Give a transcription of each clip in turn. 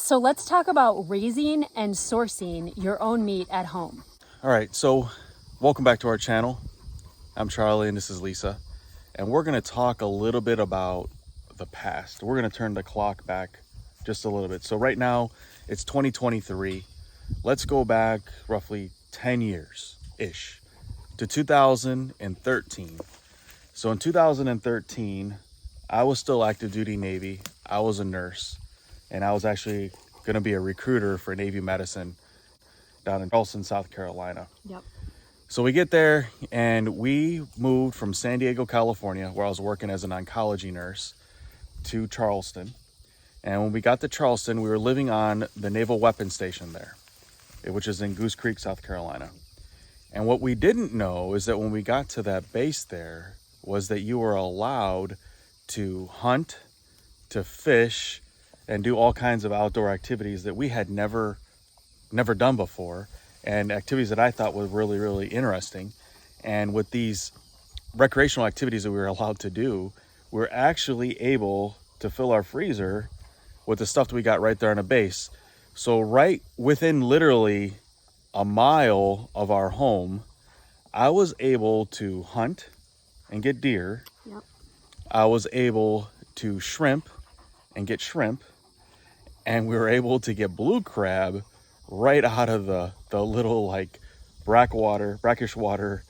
So let's talk about raising and sourcing your own meat at home. All right, so welcome back to our channel. I'm Charlie and this is Lisa. And we're gonna talk a little bit about the past. We're gonna turn the clock back just a little bit. So right now it's 2023. Let's go back roughly 10 years-ish to 2013. So in 2013, I was still active duty Navy. I was a nurse and I was actually gonna be a recruiter for Navy medicine down in Charleston, South Carolina. Yep. So we get there and we moved from San Diego, California, where I was working as an oncology nurse, to Charleston. And when we got to Charleston, we were living on the Naval Weapons Station there, which is in Goose Creek, South Carolina. And what we didn't know is that when we got to that base there was that you were allowed to hunt, to fish, and do all kinds of outdoor activities that we had never done before, and activities that I thought were really, really interesting. And with these recreational activities that we were allowed to do, we're actually able to fill our freezer with the stuff that we got right there on the base. So right within literally a mile of our home, I was able to hunt and get deer. Yep. I was able to shrimp and get shrimp. And we were able to get blue crab right out of the little like brackish water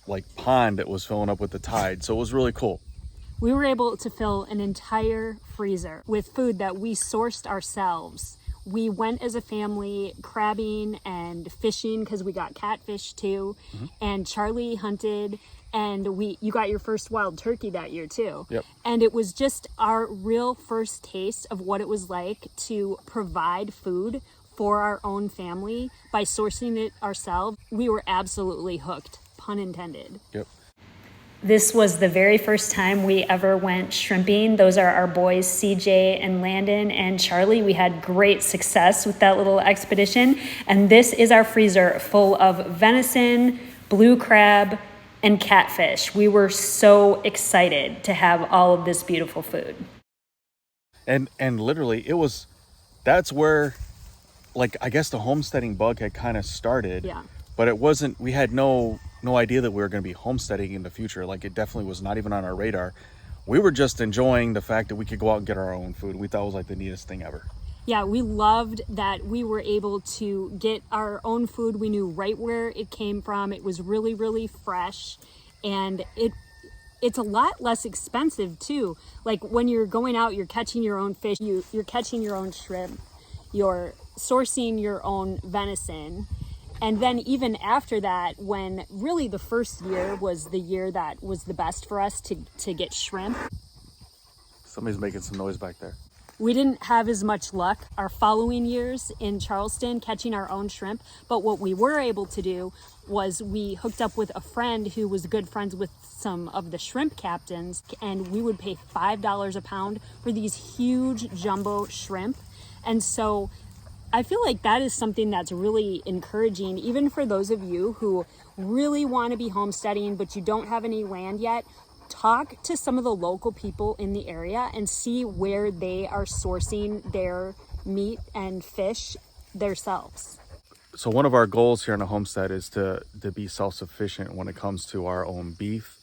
like pond that was filling up with the tide. So it was really cool. We were able to fill an entire freezer with food that we sourced ourselves. We went as a family crabbing and fishing because we got catfish too. Mm-hmm. And Charlie hunted, and you got your first wild turkey that year too. Yep. And it was just our real first taste of what it was like to provide food for our own family by sourcing it ourselves. We were absolutely hooked, pun intended. Yep. This was the very first time we ever went shrimping. Those are our boys, CJ and Landon and Charlie. We had great success with that little expedition. And this is our freezer full of venison, blue crab, and catfish. We were so excited to have all of this beautiful food. And literally that's where, like, I guess the homesteading bug had kind of started. Yeah. But it wasn't, we had no idea that we were going to be homesteading in the future. Like, it definitely was not even on our radar. We were just enjoying the fact that we could go out and get our own food. We thought it was like the neatest thing ever. Yeah, we loved that we were able to get our own food. We knew right where it came from. It was really, really fresh, and it's a lot less expensive too. Like when you're going out, you're catching your own fish, you're catching your own shrimp, you're sourcing your own venison. And then even after that, when really the first year was the year that was the best for us to get shrimp. Somebody's making some noise back there. We didn't have as much luck our following years in Charleston catching our own shrimp, but what we were able to do was we hooked up with a friend who was good friends with some of the shrimp captains, and we would pay $5 a pound for these huge jumbo shrimp. And so I feel like that is something that's really encouraging, even for those of you who really want to be homesteading, but you don't have any land yet. Talk to some of the local people in the area and see where they are sourcing their meat and fish themselves. So one of our goals here in the homestead is to be self-sufficient when it comes to our own beef.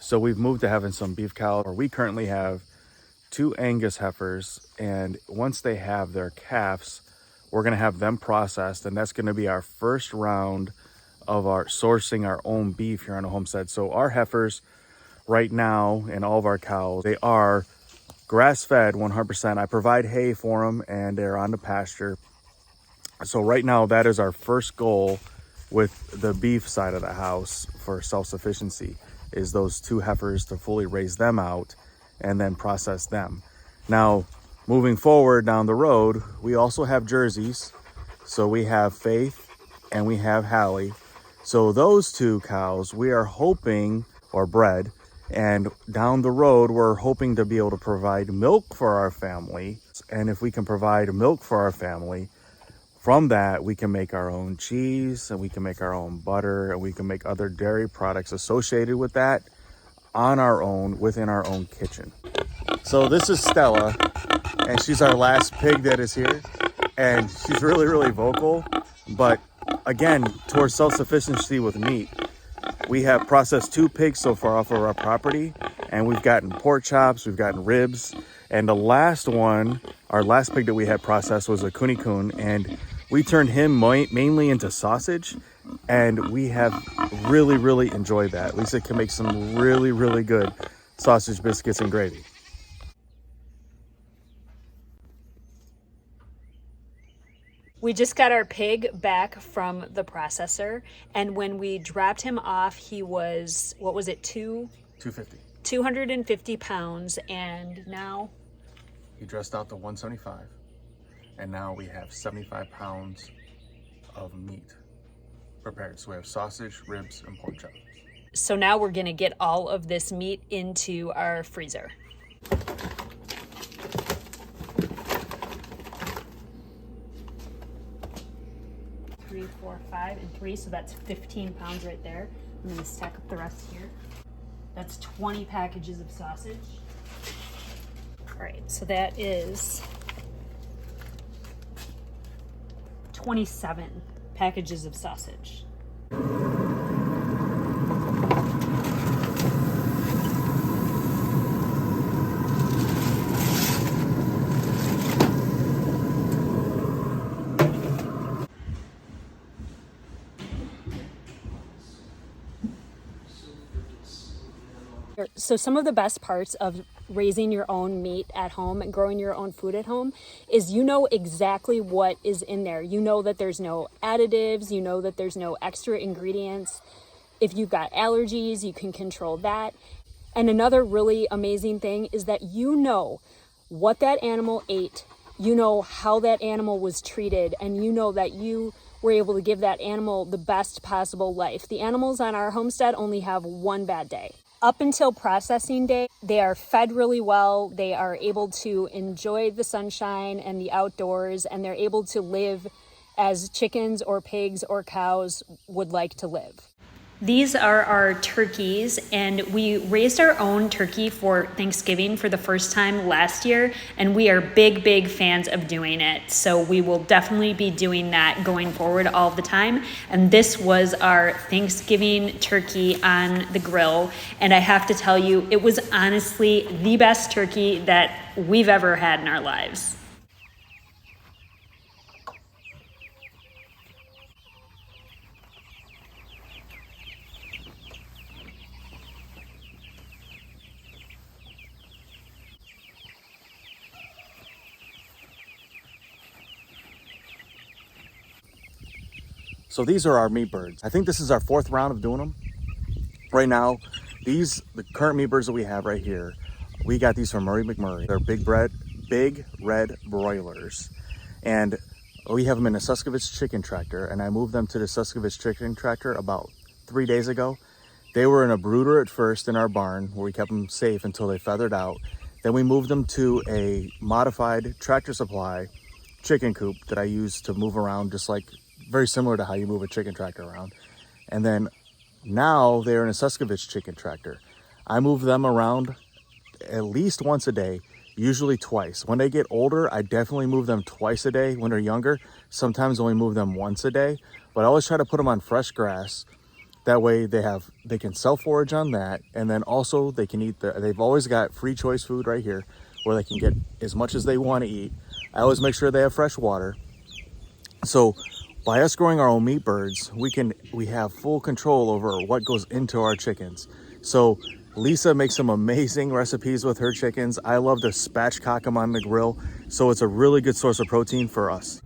So we've moved to having some beef cows, or we currently have 2 Angus heifers, and once they have their calves, we're going to have them processed, and that's going to be our first round of our sourcing our own beef here on the homestead. So our heifers right now, and all of our cows, they are grass-fed 100%. I provide hay for them, and they're on the pasture. So right now, that is our first goal with the beef side of the house for self-sufficiency, is those 2 heifers, to fully raise them out and then process them. Now, moving forward down the road, we also have Jerseys. So we have Faith and we have Hallie. So those 2 cows, we are hoping, or bred, and down the road, we're hoping to be able to provide milk for our family. And if we can provide milk for our family, from that, we can make our own cheese, and we can make our own butter, and we can make other dairy products associated with that on our own, within our own kitchen. So this is Stella, and she's our last pig that is here. and she's really, really vocal. But again, towards self-sufficiency with meat, we have processed 2 pigs so far off of our property, and we've gotten pork chops, we've gotten ribs, and the last one, our last pig that we had processed was a Kuni Kun, and we turned him mainly into sausage, and we have really, really enjoyed that. Lisa can make some really, really good sausage biscuits and gravy. We just got our pig back from the processor, and when we dropped him off, he was, what was it, 250 pounds, and now He dressed out to 175, and now we have 75 pounds of meat prepared. So we have sausage, ribs, and pork chops. so now we're gonna get all of this meat into our freezer. 3, 4, 5, and 3, so that's 15 pounds right there. I'm gonna stack up the rest here. That's 20 packages of sausage. All right, so that is 27 packages of sausage. So some of the best parts of raising your own meat at home and growing your own food at home is you know exactly what is in there. You know that there's no additives, you know that there's no extra ingredients. If you've got allergies, you can control that. And another really amazing thing is that you know what that animal ate, you know how that animal was treated, and you know that you were able to give that animal the best possible life. The animals on our homestead only have one bad day. Up until processing day, they are fed really well, they are able to enjoy the sunshine and the outdoors, and they're able to live as chickens or pigs or cows would like to live. These are our turkeys, and we raised our own turkey for Thanksgiving for the first time last year, and we are big fans of doing it. So we will definitely be doing that going forward all the time. And this was our Thanksgiving turkey on the grill, and I have to tell you, it was honestly the best turkey that we've ever had in our lives. So these are our meat birds. I think this is our 4th round of doing them. Right now, the current meat birds that we have right here, we got these from Murray McMurray. They're big red broilers. And we have them in a Susquehan's chicken tractor, and I moved them to the Susquehan's chicken tractor about 3 days ago. They were in a brooder at first in our barn where we kept them safe until they feathered out. Then we moved them to a modified Tractor Supply chicken coop that I use to move around, just like very similar to how you move a chicken tractor around. And then now they're in a Susquehan's chicken tractor. I move them around at least once a day, usually twice. When they get older, I definitely move them twice a day. When they're younger, sometimes only move them once a day, but I always try to put them on fresh grass. That way they can self-forage on that, and then also they can eat they've always got free choice food right here where they can get as much as they want to eat. I always make sure they have fresh water. So by us growing our own meat birds, we have full control over what goes into our chickens. So Lisa makes some amazing recipes with her chickens. I love to spatchcock them on the grill. So it's a really good source of protein for us.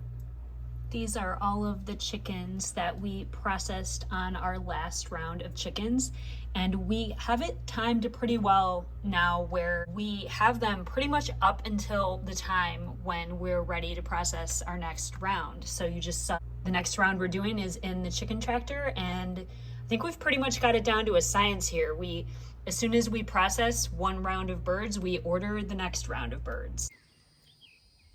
These are all of the chickens that we processed on our last round of chickens. And we have it timed pretty well now where we have them pretty much up until the time when we're ready to process our next round. So you just saw the next round we're doing is in the chicken tractor, and I think we've pretty much got it down to a science here. As soon as we process one round of birds, we order the next round of birds.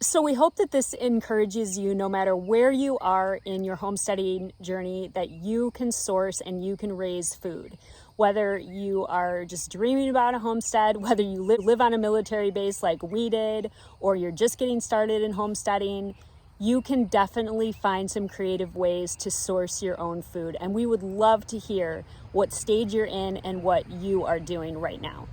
So we hope that this encourages you, no matter where you are in your homesteading journey, that you can source and you can raise food. Whether you are just dreaming about a homestead, whether you live on a military base like we did, or you're just getting started in homesteading, you can definitely find some creative ways to source your own food. And we would love to hear what stage you're in and what you are doing right now.